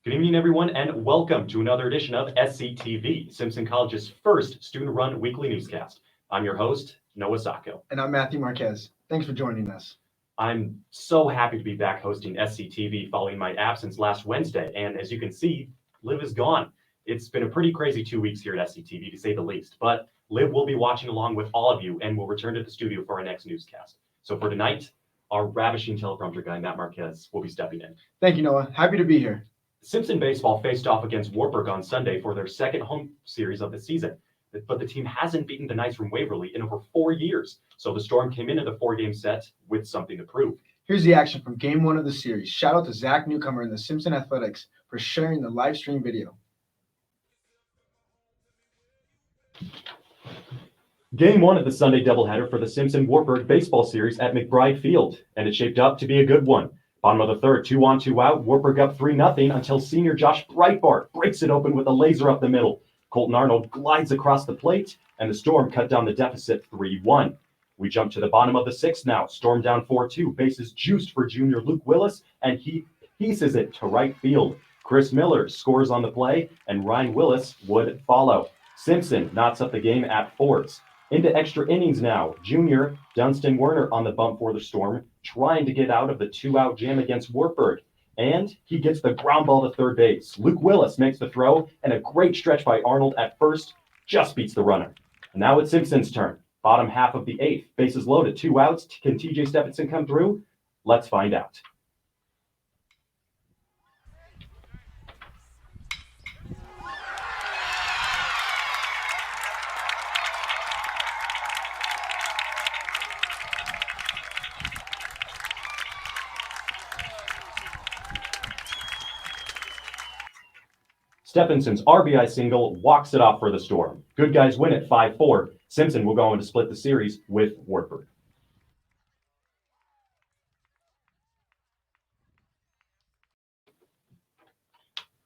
Good evening, everyone, and welcome to another edition of SCTV, Simpson College's first student-run weekly newscast. I'm your host, Noah Sacco. And I'm Matthew Marquez. Thanks for joining us. I'm so happy to be back hosting SCTV following my absence last Wednesday, and as you can see, Liv is gone. It's been a pretty crazy 2 weeks here at SCTV, to say the least, but Liv will be watching along with all of you and will return to the studio for our next newscast. So for tonight, our ravishing teleprompter guy, Matt Marquez, will be stepping in. Thank you, Noah. Happy to be here. Simpson baseball faced off against Wartburg on Sunday for their second home series of the season, but the team hasn't beaten the Knights from Waverly in over 4 years, so the Storm came into the four-game set with something to prove. Here's the action from Game 1 of the series. Shout out to Zach Newcomer and the Simpson Athletics for sharing the live stream video. Game 1 of the Sunday doubleheader for the Simpson-Wartburg baseball series at McBride Field, and it shaped up to be a good one. Bottom of the third, 2 on, 2 out, Wartburg up 3-0 until senior Josh Breitbart breaks it open with a laser up the middle. Colton Arnold glides across the plate, and the Storm cut down the deficit 3-1. We jump to the bottom of the sixth now. Storm down 4-2, bases juiced for junior Luke Willis, and he pieces it to right field. Chris Miller scores on the play, and Ryan Willis would follow. Simpson knots up the game at fours. Into extra innings now. Junior Dunstan Werner on the bump for the Storm, trying to get out of the 2-out jam against Wartburg. And he gets the ground ball to third base. Luke Willis makes the throw, and a great stretch by Arnold at first just beats the runner. And now it's Simpson's turn. Bottom half of the eighth. Bases loaded, 2 outs. Can TJ Stephenson come through? Let's find out. Stephenson's RBI single walks it off for the Storm. Good guys win at 5-4. Simpson will go on to split the series with Wartburg.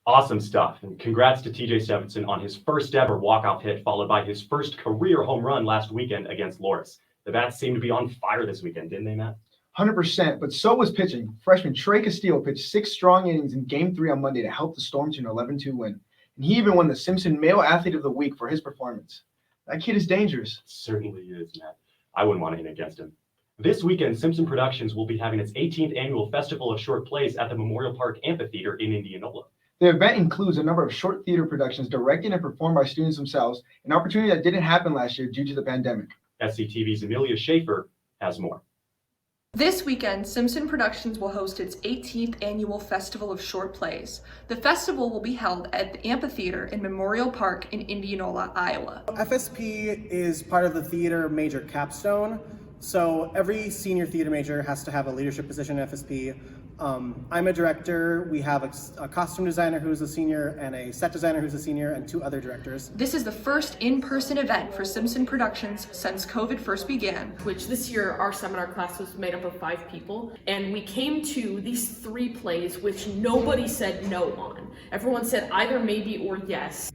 Awesome stuff. And congrats to TJ Stephenson on his first ever walk-off hit, followed by his first career home run last weekend against Loris. The Bats seemed to be on fire this weekend, didn't they, Matt? 100%, but so was pitching. Freshman Trey Castillo pitched 6 strong innings in Game 3 on Monday to help the Storm to an 11-2 win. And he even won the Simpson Male Athlete of the Week for his performance. That kid is dangerous. Certainly is, Matt. I wouldn't want anything against him. This weekend, Simpson Productions will be having its 18th annual Festival of Short Plays at the Memorial Park Amphitheater in Indianola. The event includes a number of short theater productions directed and performed by students themselves, an opportunity that didn't happen last year due to the pandemic. SCTV's Amelia Schaefer has more. This weekend, Simpson Productions will host its 18th annual Festival of Short Plays. The festival will be held at the Amphitheater in Memorial Park in Indianola, Iowa. FSP is part of the theater major capstone, so every senior theater major has to have a leadership position in FSP. I'm a director. We have a costume designer who's a senior and a set designer who's a senior and 2 other directors. This is the first in-person event for Simpson Productions since COVID first began. Which this year our seminar class was made up of 5 people, and we came to these 3 plays which nobody said no on. Everyone said either maybe or yes.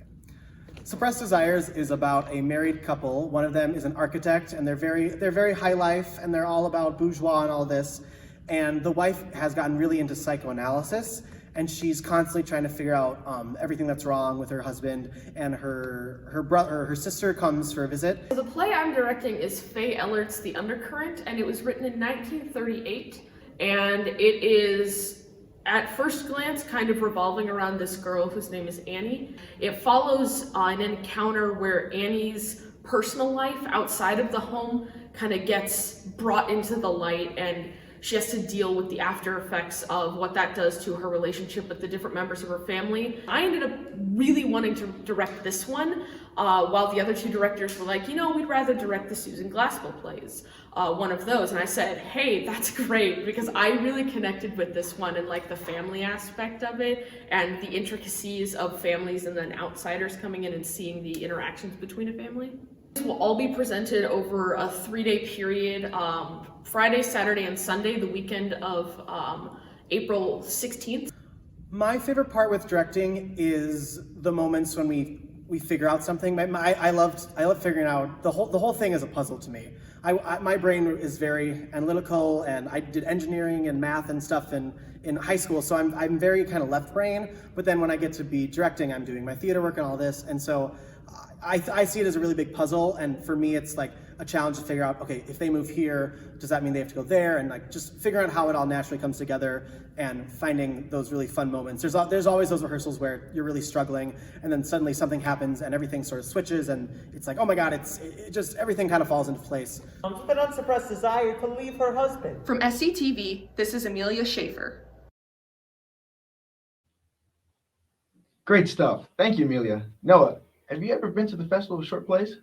Suppressed Desires is about a married couple. One of them is an architect, and they're very high life, and they're all about bourgeois and all this. And the wife has gotten really into psychoanalysis, and she's constantly trying to figure out everything that's wrong with her husband. And her sister comes for a visit. So the play I'm directing is Faye Ellert's The Undercurrent, and it was written in 1938, and it is at first glance kind of revolving around this girl whose name is Annie. It follows an encounter where Annie's personal life outside of the home kind of gets brought into the light, and she has to deal with the after effects of what that does to her relationship with the different members of her family. I ended up really wanting to direct this one, while the other 2 directors were like, we'd rather direct the Susan Glaspell plays, one of those. And I said, hey, that's great, because I really connected with this one and like the family aspect of it and the intricacies of families and then outsiders coming in and seeing the interactions between a family. This will all be presented over a 3-day period, Friday, Saturday, and Sunday, the weekend of April 16th. My favorite part with directing is the moments when we figure out something. I love figuring out the whole thing is a puzzle to me. My brain is very analytical, and I did engineering and math and stuff in high school, so I'm very kind of left brain. But then when I get to be directing, I'm doing my theater work and all this, and so I see it as a really big puzzle. And for me, it's like a challenge to figure out, okay, if they move here, does that mean they have to go there? And like just figuring out how it all naturally comes together and finding those really fun moments. There's always those rehearsals where you're really struggling, and then suddenly something happens and everything sort of switches, and it's like, oh my God, it just everything kind of falls into place. With an unsuppressed desire to leave her husband. From SCTV, this is Amelia Schaefer. Great stuff. Thank you, Amelia. Noah, have you ever been to the Festival of Short Plays?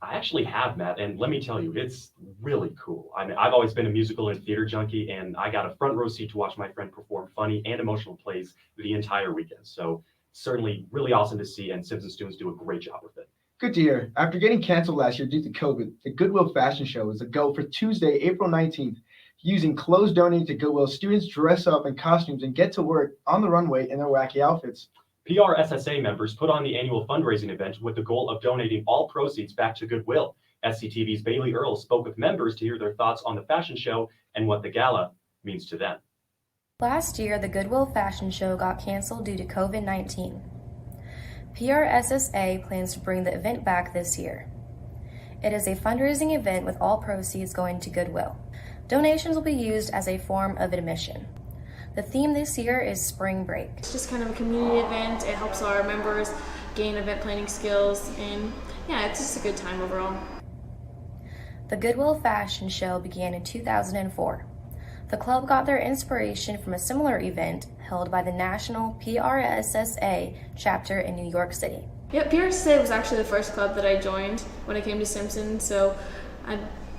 I actually have, Matt, and let me tell you, it's really cool. I mean, I've always been a musical and theater junkie, and I got a front row seat to watch my friend perform funny and emotional plays the entire weekend. So certainly really awesome to see, and Simpson students do a great job with it. Good to hear. After getting canceled last year due to COVID, the Goodwill Fashion Show is a go for Tuesday, April 19th. Using clothes donated to Goodwill, students dress up in costumes and get to work on the runway in their wacky outfits. PRSSA members put on the annual fundraising event with the goal of donating all proceeds back to Goodwill. SCTV's Bailey Earle spoke with members to hear their thoughts on the fashion show and what the gala means to them. Last year, the Goodwill Fashion Show got canceled due to COVID-19. PRSSA plans to bring the event back this year. It is a fundraising event with all proceeds going to Goodwill. Donations will be used as a form of admission. The theme this year is spring break. It's just kind of a community event. It helps our members gain event planning skills, and yeah, it's just a good time overall. The Goodwill Fashion Show began in 2004. The club got their inspiration from a similar event held by the National PRSSA chapter in New York City. Yeah, PRSSA was actually the first club that I joined when I came to Simpson, so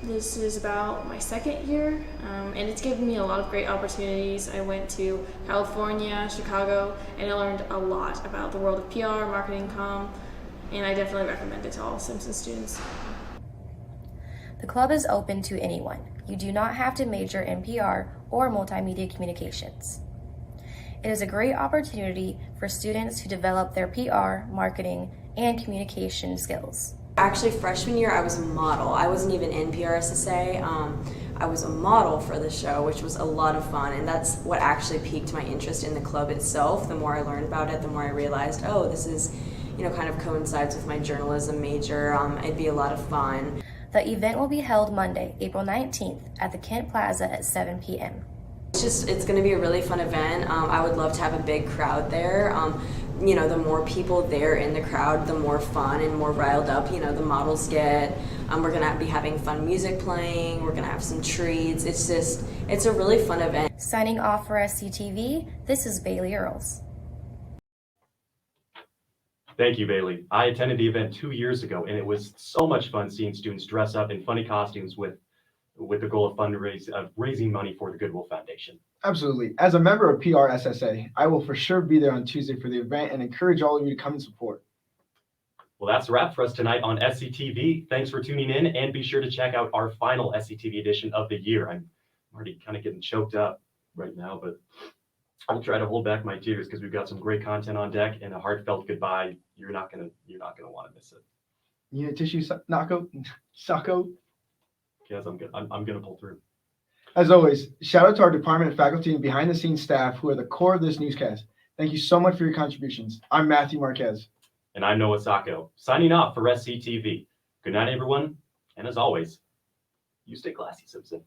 this is about my second year, and it's given me a lot of great opportunities. I went to California, Chicago, and I learned a lot about the world of PR, marketing, comm, and I definitely recommend it to all Simpson students. The club is open to anyone. You do not have to major in PR or multimedia communications. It is a great opportunity for students to develop their PR, marketing, and communication skills. Actually, freshman year, I was a model. I wasn't even in PRSSA. I was a model for the show, which was a lot of fun, and that's what actually piqued my interest in the club itself. The more I learned about it, the more I realized, oh, this is, kind of coincides with my journalism major. It'd be a lot of fun. The event will be held Monday, April 19th at the Kent Plaza at 7 p.m. It's going to be a really fun event. I would love to have a big crowd there. The more people there in the crowd, the more fun and more riled up, the models get. We're going to be having fun music playing. We're going to have some treats. It's a really fun event. Signing off for SCTV, this is Bailey Earles. Thank you, Bailey. I attended the event 2 years ago, and it was so much fun seeing students dress up in funny costumes with the goal of raising money for the Goodwill Foundation. Absolutely. As a member of PRSSA, I will for sure be there on Tuesday for the event and encourage all of you to come and support. Well, that's a wrap for us tonight on SCTV. Thanks for tuning in, and be sure to check out our final SCTV edition of the year. I'm already kind of getting choked up right now, but I'll try to hold back my tears because we've got some great content on deck and a heartfelt goodbye. You're not gonna want to miss it. You need a tissue, Sacco? Yes, I'm good. I'm gonna pull through. As always, shout out to our department and faculty and behind-the-scenes staff who are the core of this newscast. Thank you so much for your contributions. I'm Matthew Marquez. And I'm Noah Sacco, signing off for SCTV. Good night, everyone. And as always, you stay classy, Simpson.